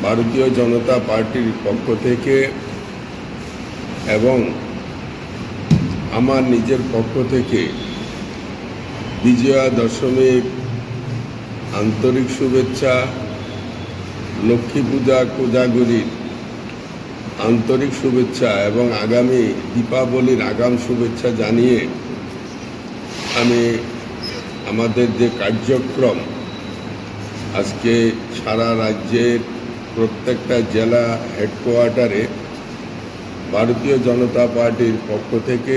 ভারতীয় জনতা পার্টির পক্ষ থেকে এবং আমার নিজের পক্ষ থেকে বিজয়া দশমীর আন্তরিক শুভেচ্ছা, লক্ষ্মী পূজা কোজাগরীর আন্তরিক শুভেচ্ছা এবং আগামী দীপাবলির আগাম শুভেচ্ছা জানিয়ে আমি আমাদের যে কার্যক্রম আজকে সারা রাজ্যের প্রত্যেকটা জেলা হেডকোয়ার্টারে ভারতীয় জনতা পার্টির পক্ষ থেকে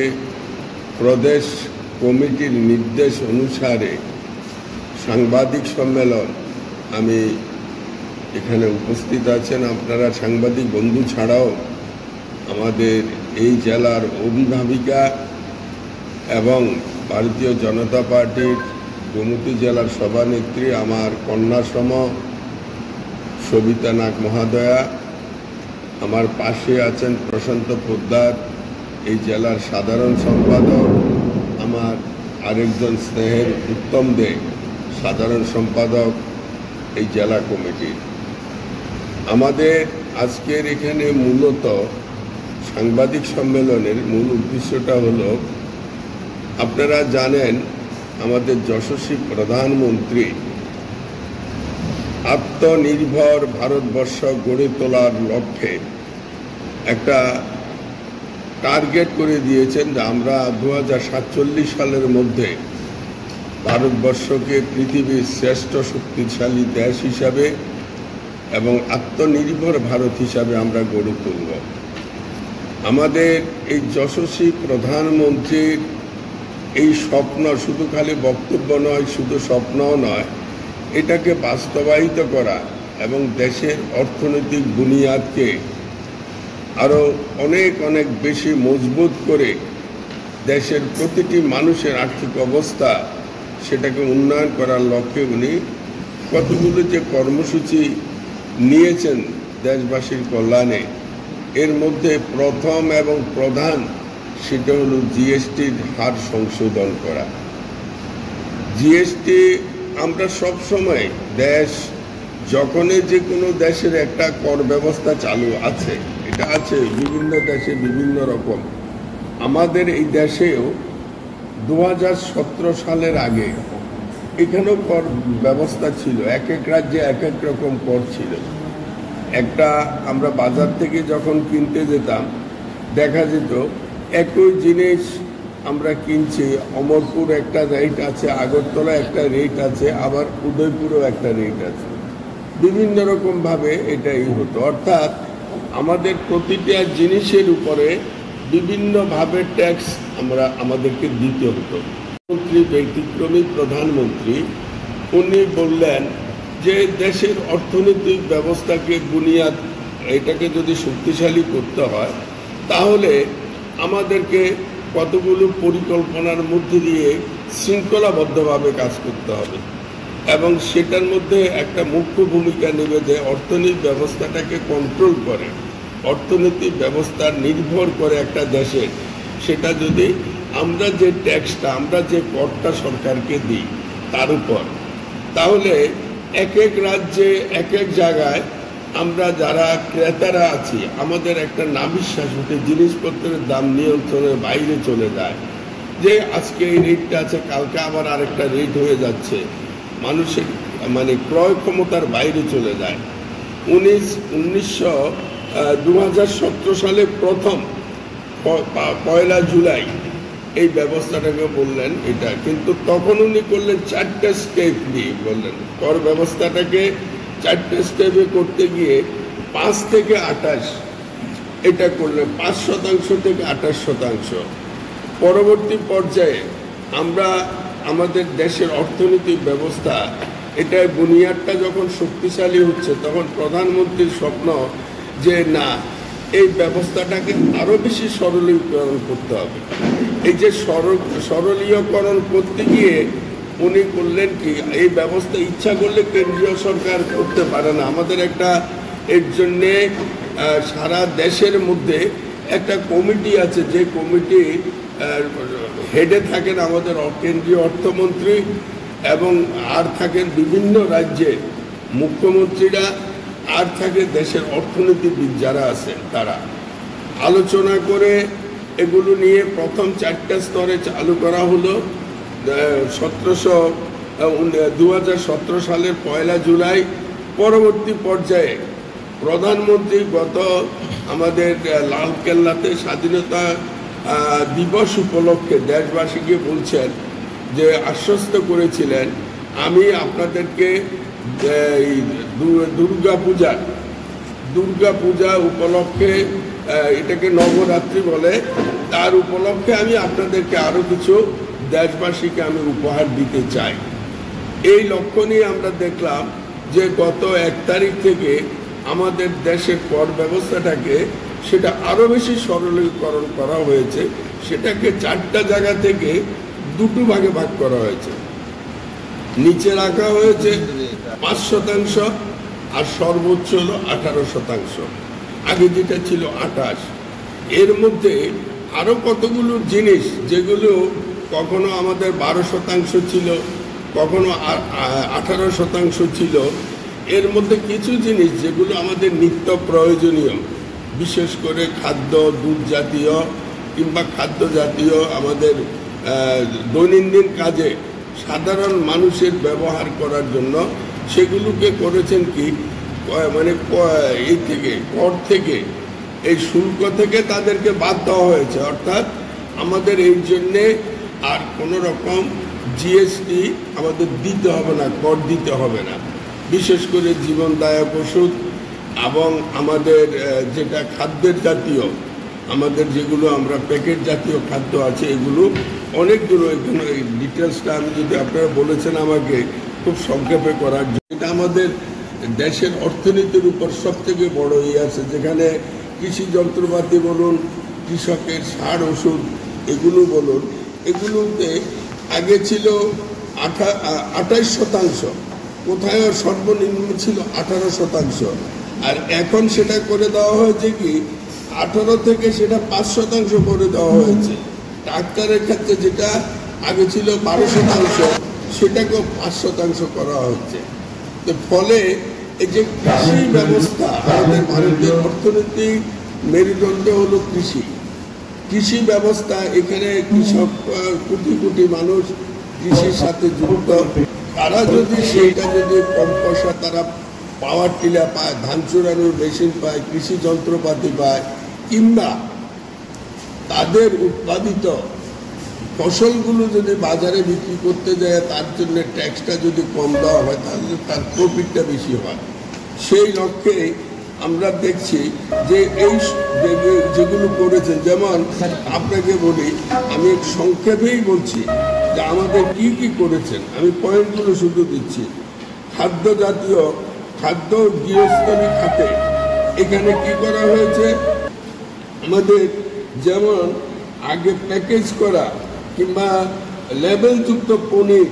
প্রদেশ কমিটির নির্দেশ অনুসারে সাংবাদিক সম্মেলন আমি এখানে উপস্থিত আছেন। আপনারা সাংবাদিক বন্ধু ছাড়াও আমাদের এই জেলার অভিভাবিকা এবং ভারতীয় জনতা পার্টির গোমতী জেলার সভানেত্রী আমার কন্যাসম সবিতা নাগ মহাদয়া, আমার পাশে আছেন প্রশান্ত পোদ্দার এই জেলার সাধারণ সম্পাদক, আমার আরেকজন স্নেহের উত্তম দে সাধারণ সম্পাদক এই জেলা কমিটির। আমাদের আজকের এখানে মূলত সাংবাদিক সম্মেলনের মূল উদ্দেশ্যটা হলো, আপনারা জানেন আমাদের যশস্বী প্রধানমন্ত্রী আত্মনির্ভর ভারতবর্ষ গড়ে তোলার লক্ষ্যে একটা টার্গেট করে দিয়েছেন যে আমরা 2047 সালের মধ্যে ভারতবর্ষকে পৃথিবীর শ্রেষ্ঠ শক্তিশালী দেশ হিসাবে এবং আত্মনির্ভর ভারত হিসাবে আমরা গড়ে তুলব। আমাদের এই যশস্বী প্রধানমন্ত্রীর এই স্বপ্ন শুধু খালি বক্তব্য নয়, শুধু স্বপ্নও নয়, এটাকে বাস্তবায়িত করা এবং দেশের অর্থনৈতিক বুনিয়াদকে আরও অনেক অনেক বেশি মজবুত করে দেশের প্রতিটি মানুষের আর্থিক অবস্থা সেটাকে উন্নয়ন করার লক্ষ্যে উনি কতগুলো যে কর্মসূচি নিয়েছেন দেশবাসীর কল্যাণে, এর মধ্যে প্রথম এবং প্রধান সেটা হলো জিএসটির হার সংশোধন করা। জিএসটি আমরা সব সময় দেশ যখনই যে কোনো দেশের একটা কর ব্যবস্থা চালু আছে, এটা আছে বিভিন্ন দেশে বিভিন্ন রকম। আমাদের এই দেশেও 2017 সালের আগে এখানেও কর ব্যবস্থা ছিল, এক এক রাজ্যে এক এক রকম কর ছিল। একটা আমরা বাজার থেকে যখন কিনতে যেতাম দেখা যেত একই জিনিস আমরা কিনছি, অমরপুর একটা রেট আছে, আগরতলা একটা রেট আছে, আবার উদয়পুরও একটা রেট আছে, বিভিন্ন রকমভাবে এটাই হতো। অর্থাৎ আমাদের প্রতিটা জিনিসের উপরে বিভিন্নভাবে ট্যাক্স আমাদেরকে দিতে হতো। ব্যতিক্রমী প্রধানমন্ত্রী উনি বললেন যে দেশের অর্থনৈতিক ব্যবস্থাকে বুনিয়াদ এটাকে যদি শক্তিশালী করতে হয় তাহলে আমাদেরকে কতগুলো পরিকল্পনার মধ্যে দিয়ে শৃঙ্খলাবদ্ধভাবে কাজ করতে হবে এবং সেটার মধ্যে একটা মুখ্য ভূমিকা নেবে যে অর্থনৈতিক ব্যবস্থাটাকে কন্ট্রোল করে, অর্থনৈতিক ব্যবস্থা নির্ভর করে একটা দেশের, সেটা যদি আমরা যে ট্যাক্সটা আমরা যে করটা সরকারকে দিই তার উপর, তাহলে এক এক রাজ্যে এক এক জায়গায় আমরা যারা ক্রেতারা আছি আমাদের একটা নাবিশ্বাস হতে জিনিসপত্রের দাম নিয়ন্ত্রণের বাইরে চলে যায়, যে আজকে এই রেটটা আছে কালকে আবার আরেকটা রেট হয়ে যাচ্ছে, মানুষের ক্রয় ক্ষমতার বাইরে চলে যায়। 2017 সালে প্রথম 1 জুলাই এই ব্যবস্থাটাকে বললেন এটা, কিন্তু তখন উনি করলেন 4টে স্টেপ নিয়ে বললেন কর ব্যবস্থাটাকে 4টে স্টেপে করতে গিয়ে 5 থেকে 28 এটা করলেন, 5% থেকে 28%। পরবর্তী পর্যায়ে আমরা আমাদের দেশের অর্থনৈতিক ব্যবস্থা এটার বুনিয়াদটা যখন শক্তিশালী হচ্ছে তখন প্রধানমন্ত্রীর স্বপ্ন যে না, এই ব্যবস্থাটাকে আরও বেশি সরলীকরণ করতে হবে। এই যে সরলীকরণ করতে গিয়ে উনি করলেন কি, এই ব্যবস্থা ইচ্ছা করলে কেন্দ্রীয় সরকার করতে পারে না, আমাদের একটা এর জন্যে সারা দেশের মধ্যে একটা কমিটি আছে, যে কমিটি হেডে থাকেন আমাদের কেন্দ্রীয় অর্থমন্ত্রী এবং আর থাকেন বিভিন্ন রাজ্যে মুখ্যমন্ত্রীরা আর থাকে দেশের অর্থনীতিবিদ যারা আছেন তারা আলোচনা করে এগুলো নিয়ে প্রথম 4টা স্তরে চালু করা হলো। 2017 সালের 1 জুলাই পরবর্তী পর্যায়ে প্রধানমন্ত্রী গত আমাদের লালকেল্লাতে স্বাধীনতা দিবস উপলক্ষে দেশবাসীকে বলছেন যে আশ্বস্ত করেছিলেন, আমি আপনাদেরকে দুর্গা পূজা উপলক্ষে, এটাকে নবরাত্রি বলে, তার উপলক্ষে আমি আপনাদেরকে আরো কিছু দেশবাসীকে আমি উপহার দিতে চাই। এই লক্ষ্য নিয়ে আমরা দেখলাম যে গত 1 তারিখ থেকে আমাদের দেশের কর ব্যবস্থাটাকে সেটা আরো বেশি সরলীকরণ করা হয়েছে। সেটাকে 4টা জায়গা থেকে 2টো ভাগে ভাগ করা হয়েছে। নিচে রাখা হয়েছে 5% আর সর্বোচ্চ হলো 18%। আগে যেটা ছিল 28। এর মধ্যে আরো কতগুলো জিনিস যেগুলো কখনো আমাদের 12% ছিল, কখনো 18% ছিল। এর মধ্যে কিছু জিনিস যেগুলো আমাদের নিত্য প্রয়োজনীয়, বিশেষ করে খাদ্য, দুধ জাতীয় কিংবা খাদ্য জাতীয় আমাদের দৈনন্দিন কাজে সাধারণ মানুষের ব্যবহার করার জন্য, সেগুলোকে করেছেন কি মানে এই থেকে কর থেকে, এই শুল্ক থেকে তাদেরকে বাদ দেওয়া হয়েছে। অর্থাৎ আমাদের এই জন্যে আর কোনো রকম জিএসটি আমাদের দিতে হবে না, কর দিতে হবে না। বিশেষ করে জীবনদায়ক ওষুধ এবং আমাদের যেটা খাদ্যের জাতীয়, আমাদের যেগুলো আমরা প্যাকেট জাতীয় খাদ্য আছে, এগুলো অনেকগুলো, এখানে ডিটেলসটা আমি যদি আপনারা বলেছেন আমাকে খুব সংক্ষেপে করার জন্য, এটা আমাদের দেশের অর্থনীতির উপর সব থেকে বড় আছে। যেখানে কৃষি যন্ত্রপাতি বলুন, কৃষকের সার ওষুধ এগুলো বলুন, এগুলোতে আগে ছিল 28%, কোথায় সর্বনিম্ন ছিল 18%, আর এখন সেটা করে দেওয়া হয়েছে কি 18 থেকে সেটা 5% করে দেওয়া হয়েছে। ডাক্তারের ক্ষেত্রে যেটা আগে ছিল 12%, সেটাকেও 5% করা হচ্ছে। তো ফলে এই যে কৃষি ব্যবস্থা, আমাদের ভারতের অর্থনৈতিক মেরুদণ্ড হলো কৃষি ব্যবস্থা। এখানে কৃষক, কোটি কোটি মানুষ কৃষির সাথে যুক্ত। তারা যদি সেইটা যদি কম পয়সা তারা পাওয়ার টিলার পায়, ধান চুরানোর মেশিন পায়, কৃষি যন্ত্রপাতি পায়, কিংবা তাদের উৎপাদিত ফসলগুলো যদি বাজারে বিক্রি করতে যায়, তার জন্য ট্যাক্সটা যদি কম দেওয়া হয়, তাহলে তার প্রফিটটা বেশি হয়। সেই লক্ষ্যে আমরা দেখছি যে এই যেগুলো করেছেন, যেমন আপনাকে বলি, আমি সংক্ষেপেই বলছি যে আমাদের কি কি করেছেন, আমি পয়েন্টগুলো শুধু দিচ্ছি। খাদ্য জাতীয়, খাদ্য গৃহস্থলী খাতে এখানে কি করা হয়েছে, আমাদের যেমন আগে প্যাকেজ করা কিংবা লেবেলযুক্ত পনির